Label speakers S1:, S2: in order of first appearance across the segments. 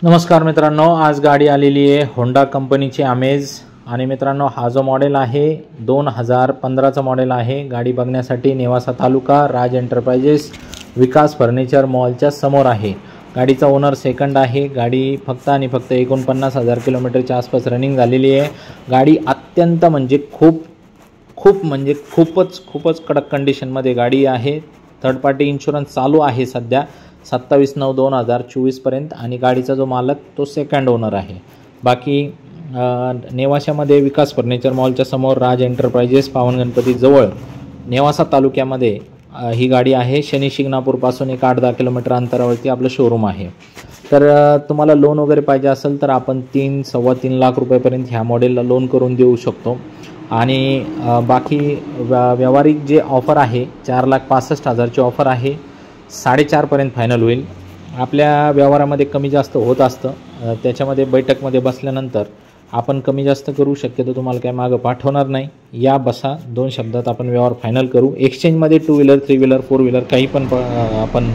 S1: नमस्कार मित्रांनो, आज गाडी आलेली आहे होंडा कंपनीची अमेज। आणि मित्रांनो, हा जो मॉडेल आहे 2015चा मॉडेल आहे। गाडी बघण्यासाठी नेवासा तालुका राज एंटरप्राइजेस विकास फर्निचर मॉलच्या समोर आहे। गाडीचा ओनर सेकंड आहे। गाडी फक्त आणि फक्त 49,000 किलोमीटरच्या आसपास रनिंग झालेली आहे। गाडी अत्यंत म्हणजे खूपच कडक कंडिशनमध्ये गाडी आहे। थर्ड पार्टी इन्शुरन्स चालू आहे सध्या 27/9/2024 पर्यंत। आणि गाडीचा जो मालक तो सेकंड ओनर आहे। बाकी नेवाशामध्ये विकास फर्निचर मॉलच्या समोर राज एंटरप्राइजेस पावन गणपती जवळ नेवासा तालुक्यामध्ये ही गाडी आहे। शनी शिंगणापूरपासून एक 8-10 किलोमीटर अंतरावरती आपलं शोरूम आहे। तर तुम्हाला लोन वगैरे पाहिजे असेल तर आपण 3-3.25 लाख रुपयापर्यंत ह्या मॉडेलला लोन करून देऊ शकतो। आणि बाकी व्यावहारिक जे ऑफर आहे 4,65,000ची ऑफर आहे। 4.5 पर्यंत फायनल होईल। आपल्या व्यवहारामध्ये कमी जास्त होत असतं, त्याच्यामध्ये बैठकमध्ये बसल्यानंतर आपण कमी जास्त करू शक्यतो तुम्हाला काय मागं पाठवणार नाही। या बसा 2 शब्दात आपण व्यवहार फायनल करू। एक्सचेंजमध्ये 2 व्हीलर 3 व्हीलर 4 व्हीलर काही पण आपण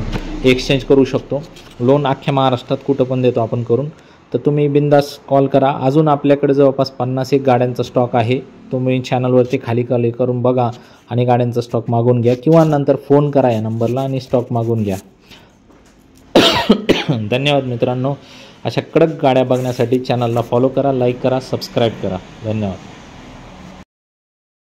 S1: एक्सचेंज करू शकतो। लोन अख्ख्या महाराष्ट्रात कुठं पण देतो आपण करून। तर तुम्ही बिंदास कॉल करा। अजून आपल्याकडे जवळपास 50-1 गाड्यांचा स्टॉक आहे। तुम्ही चॅनलवरती खाली करून बघा आणि गाड्यांचा स्टॉक मागून घ्या किंवा नंतर फोन करा या नंबरला आणि स्टॉक मागून घ्या। धन्यवाद मित्रांनो। अशा कडक गाड्या बघण्यासाठी चॅनलला फॉलो करा, लाईक करा, सबस्क्राईब करा। धन्यवाद।